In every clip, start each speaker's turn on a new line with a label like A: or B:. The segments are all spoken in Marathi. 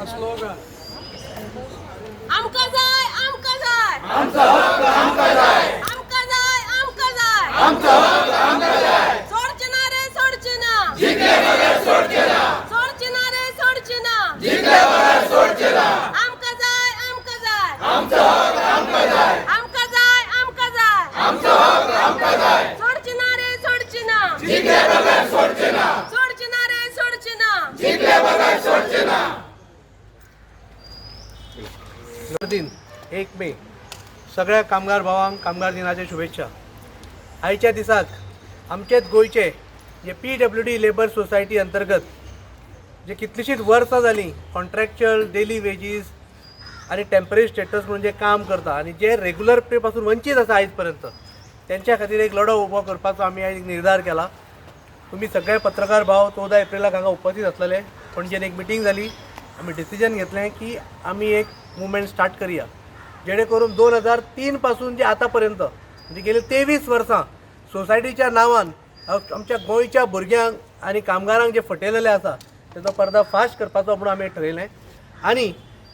A: आमका जाय आमका जाय
B: आमचा हक्क आमका जाय
A: आमका जाय आमका जाय
B: आमचा हक्क आमका जाय
A: सोडचे ना रे सोडचे ना
B: जिंकले बगैर सोडचे ना
A: सोडचे ना रे सोडचे ना
B: जिंकले बगैर सोडचे ना
A: आमका जाय आमका जाय
B: आमचा हक्क आमका जाय
A: आमका जाय आमका जाय
B: आमचा हक्क आमका जाय
A: सोडचे ना रे सोडचे ना
B: जिंकले बगैर सोडचे ना
A: सोडचे ना रे सोडचे ना
B: जिंकले बगैर सोडचे ना.
C: दिन 1 मे सगळ्या कामगार भावांक कामगार दिनाच्या शुभेच्छा. आयच्या दिसाक आमचेच गोयचे जे PWD लेबर सोसायटी अंतर्गत जे कितलीशींच वर्सां जालीं कॉन्ट्रॅक्च्युअल डेली वेजीस आणि टेम्पररी स्टेटस म्हणून जे काम करता आणि जे रेग्युलर पे पासून वंचीत आसा आयज पर्यंत त्यांच्या खातीर एक लढो उबो करपाचो आमी आयज निर्धार केला. तुम्ही सगळे पत्रकार भाव 14 एप्रिलाक हांगा उपस्थित आसलेले. पणजेन एक मिटींग जाली. आमी डिसिजन घेतलें की आमी एक मुवमेंट स्टार्ट करूया जेणे करून 2003 पासून जे आतापर्यंत म्हणजे गेली 23 वर्सां सोसायटीच्या नांवान आमच्या गोंयच्या भुरग्यांक आणि कामगारांक जे फटयलेले आसा तेचो पर्दाफाश करपाचो म्हणून आमी ठरयलें. आनी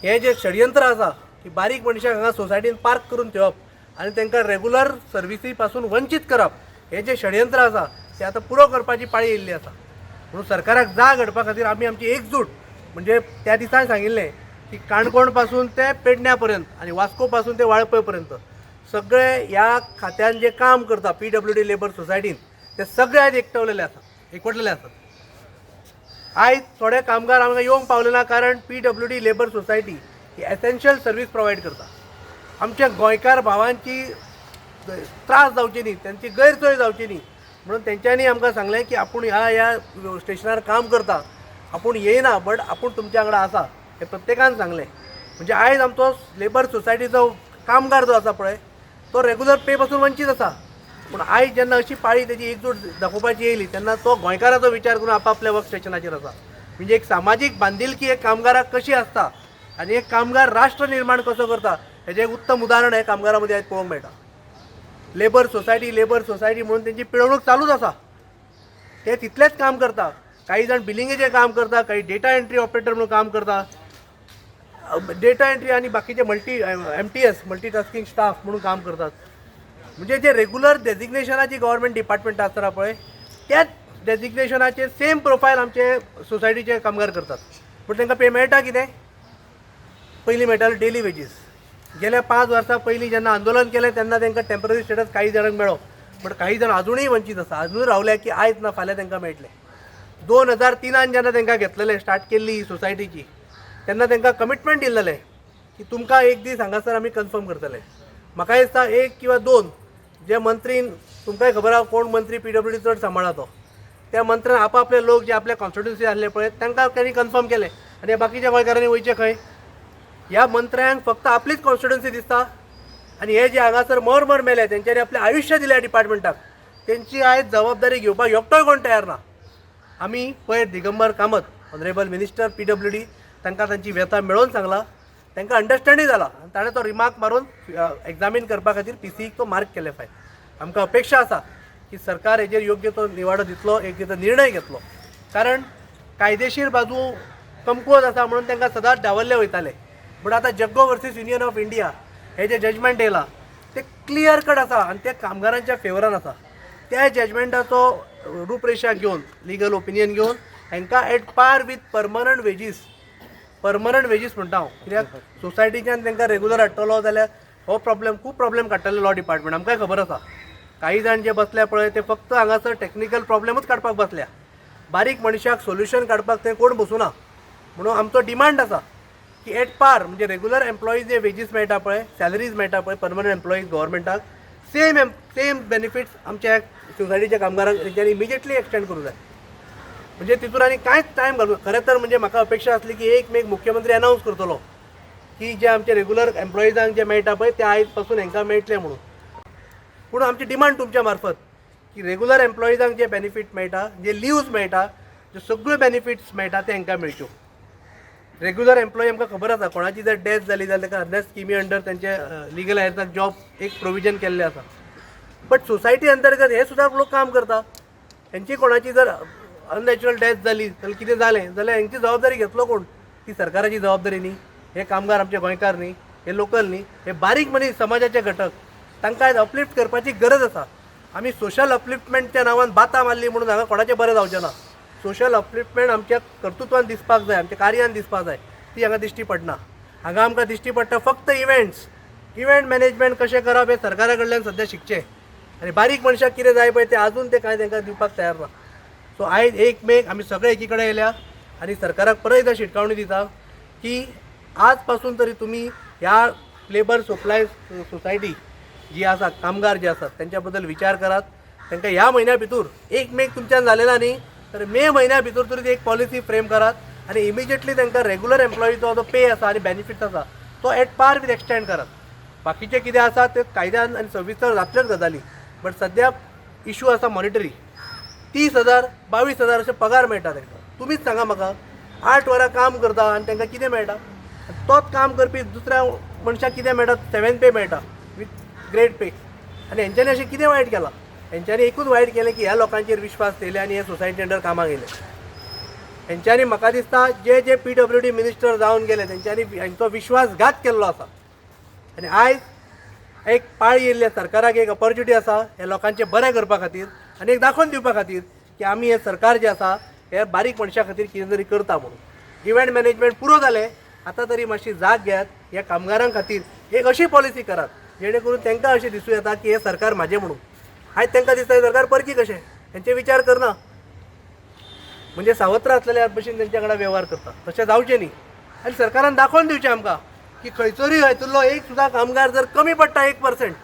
C: हे जे षडयंत्र आसा की बारीक मनशाक हांगा सोसायटीन पार्क करून ठेवप आनी तांकां रेग्युलर सर्विसी पासून वंचीत करप हे जे षडयंत्र आसा ते आतां पुरो करपाची पाळी येयल्ली आसा. म्हणून सरकाराक जाग हाडपा खातीर आमी आमची एकजूट म्हणजे त्या दिसा सांगिल्लें की काणकोण पासून ते पेडण्या पर्यंत आणि वास्को पासून ते वाळपय पर्यंत सगळे ह्या खात्यान जे काम करता PWD लेबर सोसायटीन ते सगळे आयज एकवटलेले आसात. आयज थोडे कामगार आमकां येवंक पावले ना कारण PWD लेबर सोसायटी ही एसेन्शियल सर्वीस प्रोवायड करता. आमच्या गोंयकार भावांची त्रास जावचे न्ही, त्यांची गैरसोय जावची न्ही म्हणून तेंच्यांनी आमकां सांगलें की आपूण ह्या स्टेशनार काम करता, आपूण येयना बट आपूण तुमच्या वांगडा आसा हे प्रत्येकान सांगलें. म्हणजे आयज आमचो लेबर सोसायटीचो कामगार जो आसा पळय तो रेग्युलर पे पासून वंचीत आसा. पूण आयज जेन्ना अशी पाळी तेजी एकजूट दाखोवपाची येयली तेन्ना तो गोंयकाराचो विचार करून आपापल्या वर्क स्टेशनाचेर आसा. म्हणजे एक सामाजीक बांदिलकी एक कामगाराक कशी आसता आनी एक कामगार राष्ट्र निर्माण कसो करता हेजें एक उत्तम उदाहरण हे कामगारा मदीं आयज पळोवंक मेळटा. लेबर सोसायटी म्हणून तेंची पिळवणूक चालूच आसा. ते तितलेच काम करता. काही जण बिलिंगेचें काम करता, काही डेटा एंट्री ऑपरेटर म्हणून काम करता, डेटा एंट्री आणि बाकीचे MTS मल्टीटास्किंग स्टाफ म्हणून काम करतात. म्हणजे जे रेग्युलर डेजिग्नेशनाची गव्हर्मेंट डिपार्टमेंट आसतना पळय त्याच डेजिग्नेशनाचे सेम प्रोफायल आमचे सोसायटीचे कामगार करतात. पूण तांकां पे मेळटा कितें? पयलीं मेळटाले डेली वेजीस. गेल्या 5 वर्सां पयलीं जेन्ना आंदोलन केलें तेन्ना तांकां टेम्पररी स्टेटस काही जाणांक मेळ्ळो बट काही जाण अजुनूय वंचीत आसा. अजून रावल्या की आयज ना फाल्यां तांकां मेळटलें. 2003 जेन्ना तांकां घेतलेलें स्टार्ट केल्ली ही सोसायटीची तेन्ना तांकां कमिटमेंट दिल्लेलें की तुमकां एक दीस हांगासर आमी कन्फर्म करतले. म्हाका दिसता 1 किंवा 2 जे मंत्रीन तुमकांय खबर आहा कोण मंत्री PWD चड सांबाळा तो त्या मंत्र्यान आपले लोक जे आपल्या कॉन्स्टिट्युन्सी आसले पळय तांकां त्यांनी कन्फर्म केलें आनी बाकीच्या गोंयकारांनी वयचे खंय? ह्या मंत्र्यांक फक्त आपलीच कॉन्स्टिट्युन्सी दिसता आनी हे जे हांगासर मर मेले तेंच्यांनी आपलें आयुश्य दिल्या डिपार्टमेंटाक तेंची आयज जबाबदारी घेवपाक एकटोय कोण तयार ना. आमी पयर Digambar Kamat honourable minister PWD तांकां तांची व्यथा मेळोवन सांगला, तांकां अंडरस्टँडींग जाला आनी ताणें तो रिमार्क मारून एग्जामीन करपा खातीर PCक तो मार्क केले फायल. आमकां अपेक्षा आसा की सरकार हेजेर योग्य तो निवाडो दितलो, एक निर्णय घेतलो. कारण कायदेशीर बाजू कमकुवत आसा म्हणून तांकां सदांच डावल्ले वयताले. बट आतां Jaggo versus union of India हे जे जजमेंट येयला ते क्लियर कट आसा आनी ते कामगारांच्या फेवरान आसा. त्या जजमेंटाचो रूपरेषा घेवन लिगल ओपिनियन घेवन हांकां at par with permanent wages म्हणटा हांव. कित्याक सोसायटीच्यान तांकां रेग्युलर हाडटलो जाल्यार हो खूब प्रॉब्लेम काडटले लॉ डिपार्टमेंट. आमकांय खबर आसा काही जाण जे बसल्या पळय ते फक्त हांगासर टेक्निकल प्रॉब्लेमूच काडपाक बसल्या. बारीक मनशाक सोल्युशन काडपाक थंय कोण बसूना. म्हणून आमचो डिमांड आसा की एट पार म्हणजे रेग्युलर एम्प्लॉईज जे वेजीस मेळटा पळय, सॅलरीज मेळटा पळय परमनंट एम्प्लॉईज गव्हर्मेंटाक सेम बेनिफिट्स आमच्या सोसायटीच्या कामगारांक तेंच्यांनी इमिजिएटली एक्सटेंड करूं जाय. म्हणजे तितून आनी कांयच टायम घालूं. खरें तर म्हणजे म्हाका अपेक्षा आसली की 1 मेक मुख्यमंत्री अनावन्स करतलो की जे आमचे रेग्युलर एम्प्लॉईजांक जे मेळटा पळय ते आयज पासून हांकां मेळटलें म्हणून. पूण आमची डिमांड तुमच्या मार्फत की रेग्युलर एम्प्लॉईजांक जे बेनिफीट मेळटा, जे लिव्स मेळटा, जे सगळ्यो बेनिफिट्स मेळटा ते हांकां मेळच्यो. रेग्युलर एम्प्लॉई आमकां खबर आसा कोणाची जर डेथ जाली जाल्यार ताका अर्नेस्ट स्किमी अंडर तेंचे लिगल हेल्थाक जॉब एक प्रोविजन केल्लें आसा. बट सोसायटी अंतर्गत हे सुद्दां लोक काम करता. तेंची कोणाची जर अननॅचरल डेथ जाली जाल्यार कितें जालें जाल्यार हांची जबाबदारी घेतलो कोण? ती सरकाराची जबाबदारी न्ही. हे कामगार आमचे गोंयकार न्ही, हे लोकल न्ही, हे बारीक मनीस समाजाचे घटक, तांकां आयज अपलिफ्ट करपाची गरज आसा. आमी सोशल अपलिफ्टमेंटच्या नांवान बातां मारली म्हणून हांगा कोणाचें बरें जावचें ना. सोशल अपलिफ्टमेंट आमच्या कर्तृत्वान दिसपाक जाय, आमच्या कार्यान दिसपाक जाय. ती हांगा दिश्टी पडना. हांगा आमकां दिश्टी पडटा फक्त इव्हेंट मॅनेजमेंट कशें करप हे सरकारा कडल्यान सद्या शिकचें. आनी बारीक मनशाक कितें जाय पळय तें आजून ते कांय तांकां दिवपाक तयार ना. सो आयज 1 मे आमी सगळे एकी कडेन येयल्या आनी सरकाराक परत एकदां शिटकावणी दिता की आज पासून तरी तुम्ही ह्या लेबर सप्लाय सोसायटी जी आसा, कामगार जे आसात त्यांच्या बद्दल विचार करात. तांकां ह्या म्हयन्या भितर 1 मे तुमच्यान जालेना न्ही तर मे म्हयन्या भितर तरी एक पॉलिसी फ्रेम करात आनी इमिजिएटली तांकां रेग्युलर एम्प्लॉईचो जो पे आसा आनी बेनिफिट्स आसा तो एट पार विथ एक्सटेंड करात. बाकीचे कितें आसा ते कायद्यान आनी सविस्तर जातल्योच गजाली. बट सद्या इशू आसा मॉनिटरी. 30,000 22,000 अशे पगार मेळटा तांकां. तुमीच सांगा म्हाका 8 वरां काम करता आनी तांकां कितें मेळटा? तोच काम करपी दुसऱ्या मनशाक कितें मेळटा? 7 पे मेळटा विथ ग्रेट पे. आनी हेंच्यांनी अशें कितें वायट केलां? हेंच्यांनी एकूच वायट केलें की ह्या लोकांचेर विश्वास दवरले आनी हे सोसायटी अंडर कामाक येयले. हेंच्यांनी म्हाका दिसता जे PWD मिनिस्टर जावन गेले तेंच्यांनी हेंचो विश्वासघात केल्लो आसा. आनी आयज एक पाळी येयल्ली सरकाराक एक ऑपॉर्च्युनिटी आसा हे लोकांचे बरें करपा खातीर आनी एक दाखोवन दिवपा खातीर की आमी हे सरकार जे आसा हे बारीक मनशा खातीर कितें तरी करता म्हणून. इव्हेंट मॅनेजमेंट पुरो जालें, आतां तरी मातशी जाग घेयात. ह्या कामगारां खातीर एक अशी पॉलिसी करात जेणे करून तांकां अशें दिसूं येता की हे सरकार म्हाजें म्हणून. आयज तांकां दिसता हे सरकार परकी कशें, हेंचे विचार करना. म्हणजे सावत्र आसलेल्या भशेन तेंच्या कडेन वेव्हार करता. तशें जावचें न्ही. आनी सरकारान दाखोवन दिवचें आमकां की खंयचोरी हातूंतलो एक सुद्दां कामगार जर कमी पडटा 1%,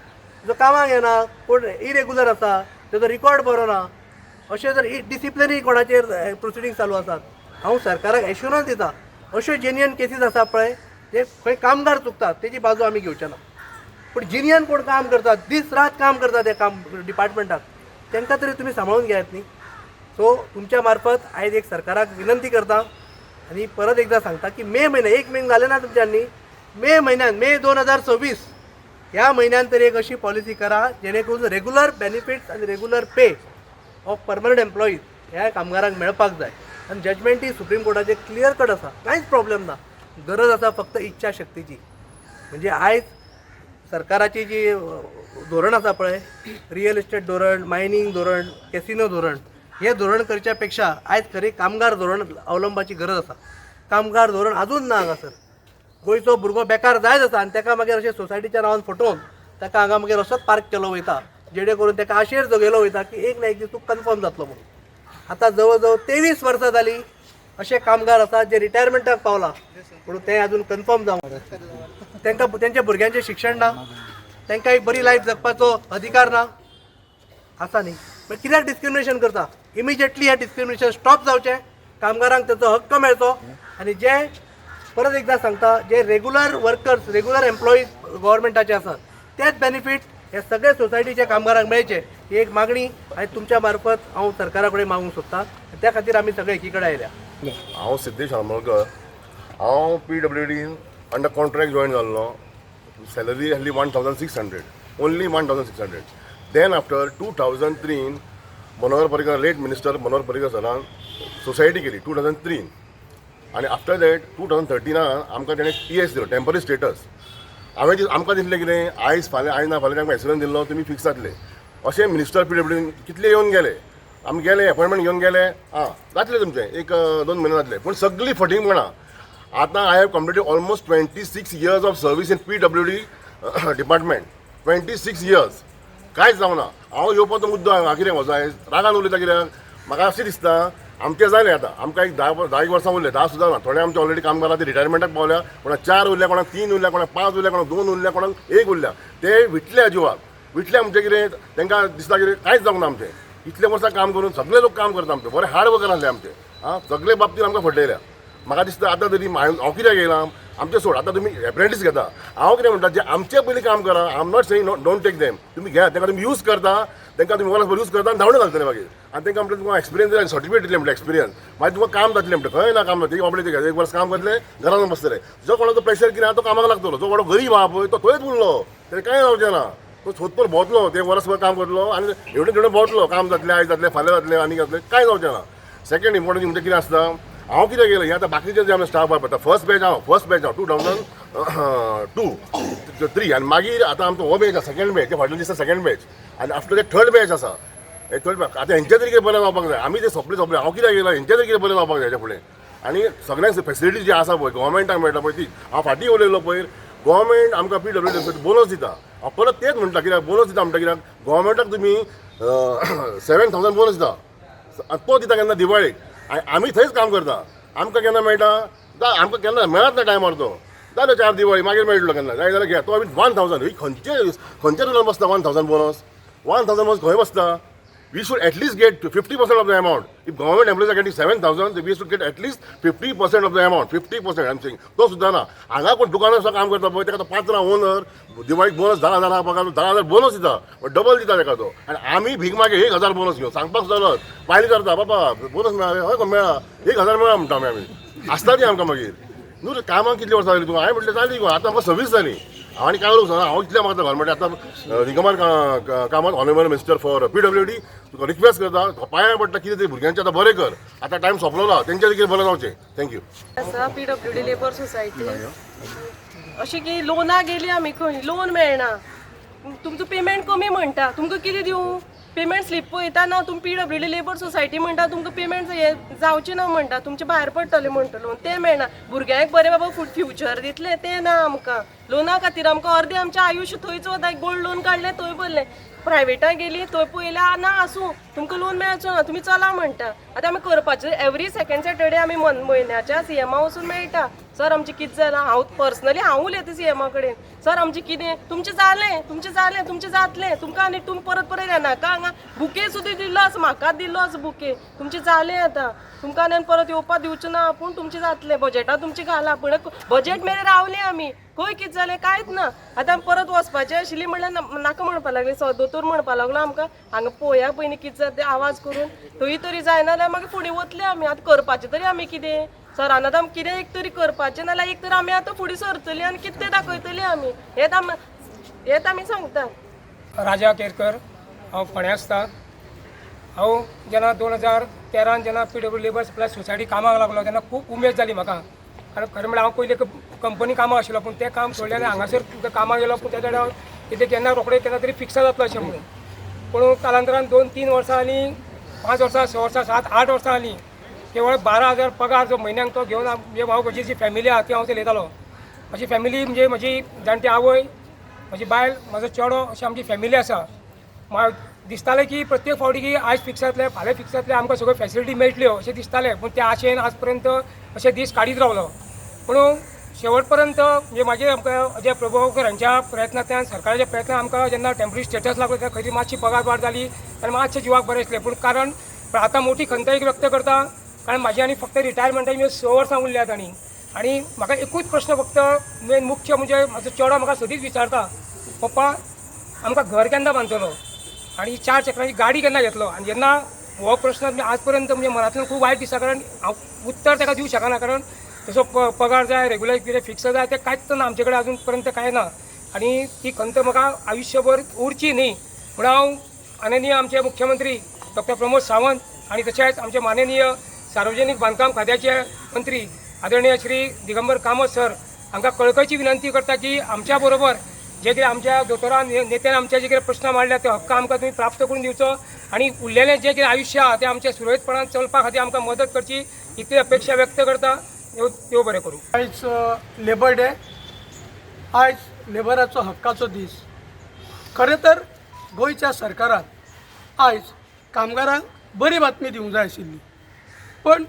C: जो कामाक येना, कोण इरेग्युलर आसा, तेजो रिकॉर्ड बरो ना, अशें जर डिसिप्लिनरी कोणाचेर प्रोसिडींग चालू आसात, हांव सरकाराक एश्युरन्स दिता अश्यो जेन्युइन केसीस आसा पळय जे खंय कामगार चुकतात तेजी बाजू आमी घेवचे ना. पूण जिनियन कोण काम करतात, दीस रात काम करतात त्या काम डिपार्टमेंटाक, तांकां तरी तुमी सांबाळून घेयात न्ही. सो तुमच्या मार्फत आयज एक सरकाराक विनंती करता आनी परत एकदां सांगता की मे म्हयन्या 1 मे जालें ना तुमच्यांनी, मे म्हयन्यान मे 2026 ह्या म्हयन्यान तरी एक अशी पॉलिसी करा जेणे करून रेग्युलर बेनिफिट्स आनी regular pay of permanent employees ह्या कामगारांक मेळपाक जाय. आनी जजमेंटूय सुप्रीम कोर्टाचे क्लियर कट आसा, कांयच प्रॉब्लेम ना. गरज आसा फक्त इच्छा शक्तीची. म्हणजे आयज सरकाराची जी धोरण आसा पळय, रियल इस्टेट धोरण, मायनींग धोरण, कॅसिनो धोरण, हे धोरण करच्या पेक्षा आयज खरी कामगार धोरण अवलंबाची गरज आसा. कामगार धोरण अजून ना हांगासर. गोंयचो भुरगो बेकार जायत आसा आनी ताका मागीर अशें सोसायटीच्या नांवान फटोवन ताका हांगा मागीर असोच पार्क केलो वयता जेणे करून ताका आशेर जगयलो वयता की एक ना एक दीस तूं कन्फर्म जातलो म्हणून. आतां जवळ जवळ 23 वर्सां जालीं अशे कामगार आसात जे रिटायरमेंटाक पावला पूण ते अजून कन्फर्म जावंक तांकां तेंच्या भुरग्यांचें शिक्षण ना, तांकां एक बरी लायफ जगपाचो अधिकार ना आसा न्ही. मागीर कित्याक डिस्क्रिमिनेशन करता? इमिजिएटली हें डिस्क्रिमिनेशन स्टॉप जावचें, कामगारांक ताचो हक्क मेळचो. आनी जे परत एकदां सांगता जे रेग्युलर वर्कर्स, रेग्युलर एम्प्लॉईज गव्हर्मेंटाचे आसात तेच बेनिफीट हे सगळे सोसायटीच्या कामगारांक मेळचे ही एक मागणी आनी तुमच्या मार्फत हांव सरकारा कडेन मागूंक सोदतां. त्या खातीर आमी सगळे एकी कडेन आयल्या.
D: हांव सिद्धेश आमोणकर. हांव PWD अंडर कॉन्ट्रॅक्ट जॉयन जाल्लो. सॅलरी आहली 1,600, only 1,600. Then after 2003 Manohar Parrikar, late minister Manohar Parrikar सरान सोसायटी केली 2003. आनी आफ्टर दॅट 2013 आमकां तेणें TS दिलो, टेम्पररी स्टेटस. हांवें आमकां दिसलें कितें आयज फाल्यां ना फाल्यां तांकां एक्सिडंट दिल्लो तुमी फिक्स जातले अशें मिनिस्टर PWD कितले येवन गेले. आमी गेले, अपॉयंटमेंट घेवन गेले, जातलें तुमचें 1-2 म्हयने जातले. पूण सगळी फटींग म्हणा. आतां I have completed almost 26 years of service in PWD department. 26 years कांयच जावना. हांव येवपाचो मुद्दो हांव कितें वचों रागान उलयता कित्याक म्हाका अशें दिसता आमचें जालें आतां. आमकां एक 10 वर्सां उरले, 10 सुद्दां ना. थोडे आमचे ऑलरेडी कामगार आतां रिटायरमेंटाक पावल्या. कोणाक 4 उरल्या, कोणाक 3 उरल्या, कोणाक 5 उरल्या, कोणाक 2 उरल्या, कोणाक 1 उरल्या. ते विटले जिवाक. विटले आमचें कितें तांकां दिसता कितें कांयच जावंक ना आमचें. इतले वर्सां काम करून सगळे लोक काम करता आमचे, बरे हार्ड वर्कर आसले आमचे. सगळे बाबतींत आमकां फटयल्या. म्हाका दिसता आतां तरी हांव कित्याक येयलां आमचें सोड. आतां तुमी एप्रेंटीस घेता. हांव कितें म्हणटा जे आमचे पयलीं काम करा. I am not saying don't take them. तुमी घेयात, तांकां तुमी यूज करता, तांकां तुमी वर्सभर यूज करता आनी धांवणे घालतले मागीर. आनी तांकां म्हणटा तुमकां एक्सपिरियन्स दिले, सर्टिफिकेट दिले म्हणटा एक्सपिरियन्स. मागीर तुमकां काम जातलें म्हणटा. खंय ना काम जातलें. बाबडे ते 1 वर्स काम करतले, घरान बसतले. जो कोणाचो प्रेशर कितें आहा तो कामाक लागतलो. जो कोणो गरीब आहा पळय तो थंयच उरलो, तें कांय जावचें ना. तो सोदपर भोंवतलो, ते वर्सभर काम करतलो आनी एवढे भोंवतलो. काम जातलें, आयज जातलें, फाल्यां जातलें, आनी जातलें, कांय जावचें ना. सेकेंड इम्पॉर्टंट म्हणजे कितें आसता हांव कितें केलें, आतां बाकीचे जे आमचे स्टाफ पळय फर्स्ट बॅच हांव 2002-3 आनी मागीर आतां आमचो हो बॅच आसा सेकंड बॅच, ते फाटल्या दिसा सेकंड बॅच आनी आफ्टर ते थर्ड बॅच आसा. हे थर्ड बॅच आतां हेंचे तरी कितें बरें जावपाक जाय. आमी ते सोंपले हांव कितें केलां, हेंचे तरी कितें बरें जावपाक जाय हेच्या फुडें. आनी सगळ्यांक फेसिलिटी जी आसा पळय गव्हर्मेंटाक मेळटा पळय ती, हांव फाटीं उलयलो पळय, गव्हर्मेंट आमकां PWD बोनस दिता. हांव परत तेच म्हणटा, कित्याक बोनस दिता म्हणटा, कित्याक गव्हर्मेंटाक तुमी 7,000 बोनस दिता, तो दिता केन्ना दिवाळेक, आनी आमी थंयच काम करता. आमकां केन्ना मेळटा, आमकां केन्ना मेळत ना टायमार तो जालो 4 दिवाळी मागीर मेळटलो केन्ना जाय जाल्यार घ्या. तो आमी 1,000 ही खंयचे रुलान बसता 1,000 बोनस. 1,000 बोनस खंय बसता. We should at least get 50% of the amount. If government employees are getting 7,000, then we should get at least 50% of the amount. 50% I'm saying. तो सुद्धा ना. हांगा कोण दुकानार सुद्धा काम करता पळय तेका 5 ओनर दिवाळीक बोनस 10,000 पगार 10,000 बोनस दिता, डबल दिता तेका तो. आनी आमी भीक मागे 1,000 बोनस घेवन सांगपाक सुद्धा पायली करता, बाबा बोनस मेळ्ळा हय मेळ्ळा 1,000 मेळ्ळा म्हणटा आमी आसता ती आमकां मागीर. न्हू कामाक कितली वर्सां जाली तूं, हांवें म्हटलें जाली गो आतां आमकां 26 जाली. आनी काय सांगा हांव इतलें मागता गव्हर्मेंट आतां निगमान कामात honourable minister for PWD Tuka request करता, पांयां पडटा कितें तरी भुरग्यांचें आतां बरें कर. आतां टायम सोंपलो, तेंचें कितें बरें जावचें. थँक्यू.
A: आसा PWD लेबर सोसायटी अशी की लोना गेली आमी खंय लोन मेळना, तुमचो पेमेंट कमी म्हणटा, तुमकां कितें दिवं. पेमेंट स्लीप पळयता ना, तुमी PWD लेबर सोसायटी म्हणटा तुमकां पेमेंट जावचें ना म्हणटा, तुमचे भायर पडटले म्हणटा लोन, तें मेळना. भुरग्यांक बरें बाबा फ्युचर दितले तें ना आमकां. लोना खातीर आमकां अर्दें आमचें आयुश्य थंयच वता. गोल्ड लोन काडलें थंय भरलें, प्रायवेटाक गेली थंय पळयल्या ना आसूं तुमकां लोन मेळचो ना, तुमी चला म्हणटा. आतां आमी करपाचें एवरी सेकंड सॅटर्डे आमी म्हयन्याच्या CMA वचून मेळटा. सर आमचें कितें जालां, हांव पर्सनली हांव उलयता CMA कडेन, सर आमचें कितें तुमचें जालें तुमचें जातलें, तुमकां आनी तुमी परत येनाका हांगा. बुके सुद्दां दिल्लो आसा, म्हाकाच दिल्लो आसा बुके, तुमचें जालें आतां, तुमकां आनी परत येवपाक दिवचें ना पूण तुमचें जातलें. बजेटां तुमचें घाला, पूण बजेट मेरेन रावलीं आमी, खंय कितें जालें कांयच ना. आतां परत वचपाचें आशिल्लीं म्हणल्यार नाका म्हणपाक लागलें, दोतोर म्हणपाक लागलो आमकां हांगा पळोवया पयलीं कितें जाता तें आवाज करून, थंय तरी जायना जाल्यार मागीर फुडें वतले आमी. आतां करपाचें तरी आमी कितें, सरान आतां कितें एक तरी करपाचें नाल्यार एक तर आमी आतां फुडें सरतलीं आनी कितें तें दाखयतलीं आमी. हेच आमी सांगता.
E: राजा केरकर, हांव फोंड्या आसता. हांव जेन्ना 2013 जेन्ना PWD लेबर सप्लाय सोसायटी कामाक लागलो तेन्ना खूब उमेद जाली म्हाका. कारण खरें म्हळ्यार हांव पयलीं कंपनी कामाक आशिल्लो, पूण तें काम सोडलें आनी हांगासर कामाक गेलो. पूण तेच्या हांव कितें केन्ना रोखडें केन्ना तरी फिक्स जातलो अशें म्हणून. पूण कालांतरान 2-3 वर्सां आनी 5 वर्सां 6 वर्सां 7-8 वर्सां आली. केवळ 12,000 पगार जो म्हयन्याक तो घेवन हांव म्हजी जी फॅमिली आहा ती हांव चलयतालो. म्हजी फॅमिली म्हणजे म्हजी जाणटी आवय, म्हजी बायल, म्हजो चेडो, अशी आमची फॅमिली आसा. म्हाका दिसतालें की प्रत्येक फावटी की आयज फिक्स जातलें फाल्यां फिक्स जातलें आमकां सगळ्यो फॅसिलिटी मेळटल्यो अशें दिसतालें. पूण त्या आशेन आज पर्यंत अशे दीस काडीत रावलो. पूण शेवट पर्यंत म्हणजे म्हाजे आमकां अजय प्रभावकर हांच्या प्रयत्नांतल्यान सरकाराच्या प्रयत्नान आमकां जेन्ना टेम्पररी स्टेटस लागलो तेन्ना खंय मातशी पगार वाड जाली आनी मातशें जिवाक बरें दिसलें. पूण कारण आतां मोठी खंत व्यक्त करता, कारण म्हाजी आनी फक्त रिटायरमेंटाची 6 वर्सां उरल्यात. आनी म्हाका एकूच प्रश्न फक्त मेन मुख्य म्हणजे म्हाजो चेडो म्हाका सदींच विचारता, पप्पा आमकां घर केन्ना बांदतलो आनी 4 चक्रांची गाडी केन्ना घेतलो. आनी जेन्ना हो प्रश्न आज पर्यंत म्हणजे मनांतल्यान खूब वायट दिसता, कारण हांव उत्तर ताका दिवंक शकना. कारण तसो पगार जाय, रेग्युलर कितें फिक्स जाय तें कांयच ना आमचे कडेन अजून पर्यंत कांय ना. आनी ती खंत म्हाका आयुश्यभर उरची न्ही म्हणून हांव माननीय आमचे मुख्यमंत्री डॉ. प्रमोद सावंत आनी तशेंच आमचे माननीय सार्वजनीक बांदकाम खात्याचे मंत्री आदरणीय श्री दिगंबर कामत सर हांकां कळकळीची विनंती करता की आमच्या बरोबर जे कितें आमच्या दोतोरान नेत्यान आमचे जे कितें प्रश्न मांडल्या ते हक्क आमकां तुमी प्राप्त करून दिवचो आनी उरलेलें जे कितें आयुश्य आहा तें आमच्या सुरळीतपणान चलपा खातीर आमकां मदत करची इतली अपेक्षा व्यक्त करता. देव बरें करूं.
C: आयज लेबर डे, आयज लेबराचो हक्काचो दीस. खरें तर गोंयच्या सरकारान आयज कामगारांक बरी बातमी दिवंक जाय आशिल्ली, पण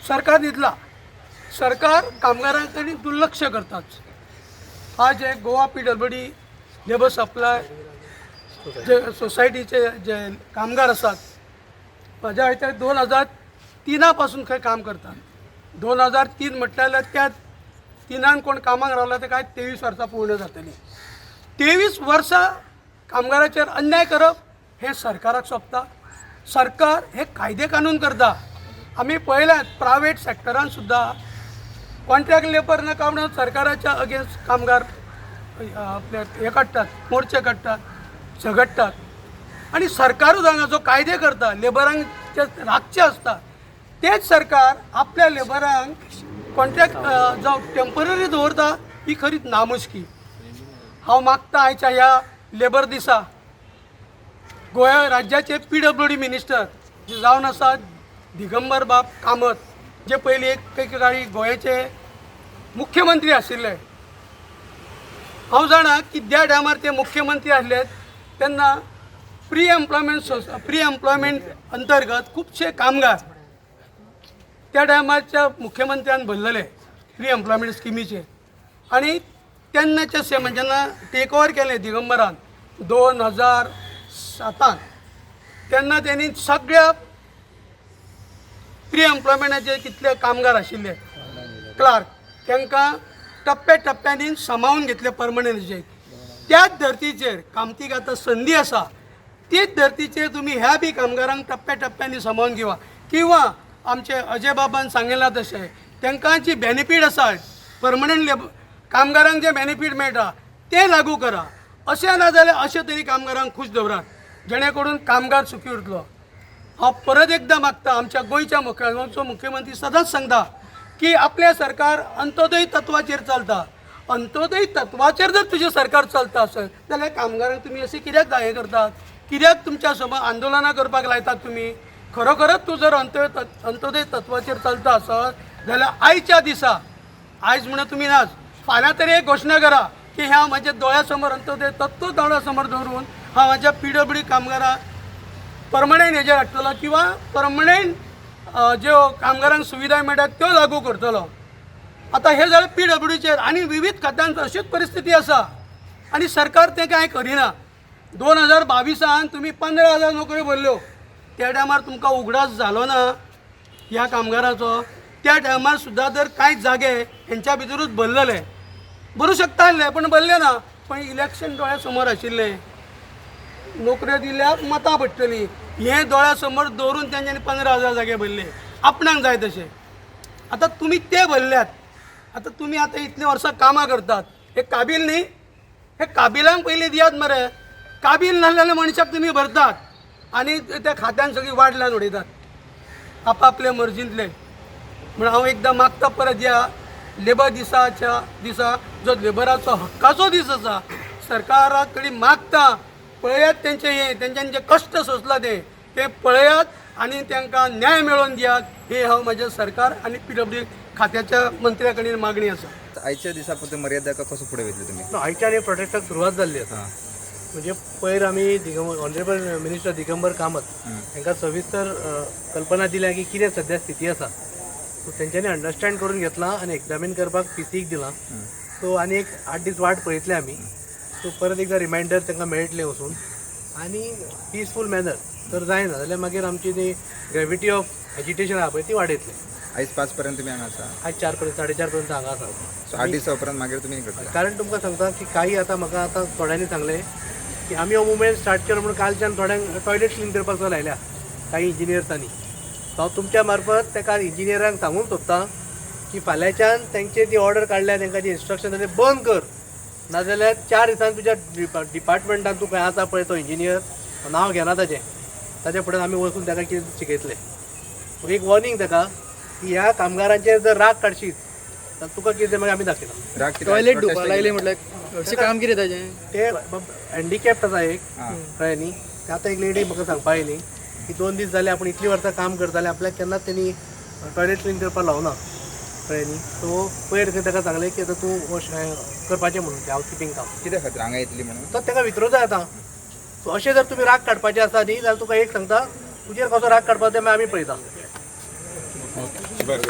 C: सरकार दितला. सरकार कामगारां कडेन दुर्लक्ष करताच. आज जे गोवा PWD लेबर सप्लाय जे सोसायटीचे जे कामगार आसात, म्हाज्या हांवें 2003 पासून खंय काम करतात. 2003 म्हटल्यार त्या 3 कोण कामाक रावला ते काय 23 वर्सां पूर्ण जातली. 23 वर्सां कामगाराचेर अन्याय करप हे सरकाराक सोबता. सरकार हे कायदे कानून करता. आमी पळयल्यात प्रायवेट सॅक्टरान सुद्दां कॉन्ट्रॅक्ट लेबर नाका म्हणून सरकाराच्या अगेन्स्ट कामगार आपले हे काडटात, मोर्चे काडटात, झगडटात. आनी सरकारूच हांगा जो कायदे करता लेबरांक जे राखचे आसता तेच सरकार आपल्या लेबरांक कॉन्ट्रॅक्ट जावं टेम्पररी दवरता ही खरीच नामुश्की. हांव मागता आयच्या ह्या लेबर दिसा गोंया राज्याचे PWD मिनिस्टर जे जावन आसात दिगंबर बाब कामत, जे पयलीं एक काळी गोंयाचे मुख्यमंत्री आशिल्ले. हांव जाणा की ज्या टायमार ते मुख्यमंत्री आसले तेन्ना प्री एम्प्लॉयमेंट अंतर्गत खुबशे कामगार त्या टायमारच्या मुख्यमंत्र्यान भरलेले प्री एम्प्लॉयमेंट स्किमीचे. आणि तेन्नाचे म्हणजे जेन्ना टेक ओवर केलें दिगंबरान 2007 तेन्ना त्यांनी सगळ्या प्री एम्प्लॉयमेंटाचे कितले कामगार आशिल्ले क्लार्क तांकां टप्प्या टप्प्यांनी सामावून घेतले परमनंटचे. त्याच धर्तीचेर कामतीक आतां संदी आसा तीच धर्तीचेर तुमी ह्या बी कामगारांक टप्प्या टप्प्यांनी सामावून घेवा. किंवा आमचे अजय बाबान सांगिल्लां तशें तांकां जी बेनिफीट आसा परमनंट कामगारांक जे बेनिफीट मेळटा ते लागू करा. अशें ना जाल्यार अशे तरी कामगारांक खूश दवरात जेणे करून कामगार सुखी उरतलो. हांव परत एकदां मागता आमच्या गोंयच्या मुख्यमंत्री सदांच सांगता की आपले सरकार अंत्योदय तत्वाचेर चलता. अंत्योदय तत्वाचेर जर तुजें सरकार चलता आसत जाल्यार कामगारांक तुमी अशें कित्याक हें करतात, कित्याक तुमच्या समोर आंदोलनां करपाक लायतात तुमी. खरोखरच तूं जर अंत्योदय तत्वाचेर चलता आसत जाल्यार आयच्या दिसा आयज म्हणून तुमी नाच फाल्यां तरी एक घोशणा करा की ह्या म्हाज्या दोळ्या समोर अंत्योदय तत्व दोळ्या समोर दवरून हांव म्हाज्या PWD कामगारांक परमनंट हेजेर हाडटलो किंवा परमनंट ज्यो कामगारांक सुविधा मेळटात त्यो लागू करतलो. आतां हे जालें PWDचेर आनी विविध खात्यांत अशीच परिस्थिती आसा आनी सरकार तें कांय करिना. 2022 तुमी 15,000 नोकऱ्यो भरल्यो. त्या टायमार तुमकां उगडास जालो ना ह्या कामगाराचो. त्या टायमार सुद्दां जर कांय जागे हेंच्या भितरूच भरलेले भरूं शकता आसले पण भरले ना. पण इलेक्शन दोळ्या समोर आशिल्ले, नोकऱ्यो दिल्यार मतां पडटलीं. हे दोळ्या समोर दवरून तेंच्यांनी 15,000 जागे भरले आपणाक जाय तशें. आतां तुमी ते भरल्यात. आतां तुमी आतां इतलीं वर्सां कामां करतात हे काबील न्ही? हे काबिलांक पयलीं दियात मरे. काबील नासलेल्या मनशाक तुमी भरतात आनी त्या खात्यान सगळीं वाडल्यान उडयतात आपापले मर्जींतले. म्हण हांव एकदां मागता परत या लेबर दिसाच्या दिसा जो लेबराचो हक्काचो दीस आसा सरकारा कडेन मागता पळयात तेंचे तेंच्यांनी जे कश्ट सोंसला ते पळयात आनी तांकां न्याय मेळोवन दियात. हे हांव म्हाज्या सरकार आनी PWD खात्याच्या मंत्र्या कडेन मागणी आसा.
F: आयच्या दिसा पळय मर्यादा कसो फुडें वयतले तुमी?
C: आयच्या आनी प्रोटेक्टाक सुरवात जाल्ली आसा. म्हणजे पयर आमी ऑनरेबल मिनिस्टर दिगंबर कामत तांकां सविस्तर कल्पना दिल्या की कितें सद्या स्थिती आसा. सो तेंच्यांनी अंडरस्टँड करून घेतला आनी एग्जामीन करपाक PCक दिलां. सो आनी एक 8 दीस वाट पळयतले आमी. सो परत एकदां रिमायंडर तांकां मेळटलें वचून आनी पिसफूल मॅनर जर जायना जाल्यार मागीर आमची ती ग्रेविटी ऑफ एजिटेशन आहा पळय ती वाडयतले.
F: आयज 5 पर्यंत तुमी हांगा आसा?
C: आयज 4 पर्यंत 4:30 पर्यंत हांगा आसा.
F: सो 8 दिसा उपरांत मागीर तुमी करता?
C: कारण तुमकां सांगता की काही आतां म्हाका आतां थोड्यांनी सांगलें की आमी हो मुवमेंट स्टार्ट केलो म्हणून कालच्यान थोड्यांक टॉयलेट क्लीन करपाक लायल्या काही इंजिनियर्सांनी. हांव तुमच्या मार्फत ताका इंजिनियरांक सांगूंक सोदतां की फाल्यांच्यान तांचे ती ऑर्डर काडल्या तांकां जी इन्स्ट्रक्शन ते बंद कर. नाजाल्यार 4 दिसान तुज्या डिपार्टमेंटान तूं खंय आसा पळय तो इंजिनियर नांव घेना ताचे फुडें आमी वचून ताका कितें शिकयतले. एक वॉर्निंग ताका की ह्या कामगारांचेर जर राग काडशीत जाल्यार तुका कितें मागीर आमी दाखयना.
F: टॉयलेट धुवपाक लागले म्हटल्यार अशें काम कितें ताजें?
C: ते हँडिकॅप्ट आसा एक कळ्ळें न्ही. ते आतां एक लेडी म्हाका सांगपा येयली की 2 दीस जाले आपूण इतलीं वर्सां काम करताले आपल्याक केन्नाच तेणी टॉयलेट क्लीन करपाक लावना कळ्ळें न्ही. सो पयर ताका सांगलें की आतां तूं करपाचें म्हणून तें हावजकीपिंग काम
F: कित्या खातीर हांगा येतली म्हणून?
C: तर ताका विचारूं जाय आतां. सो अशें जर तुमी राग काडपाचें आसा न्ही जाल्यार तुका एक सांगता तुजेर कसो राग काडपाचो तें आमी पळयता.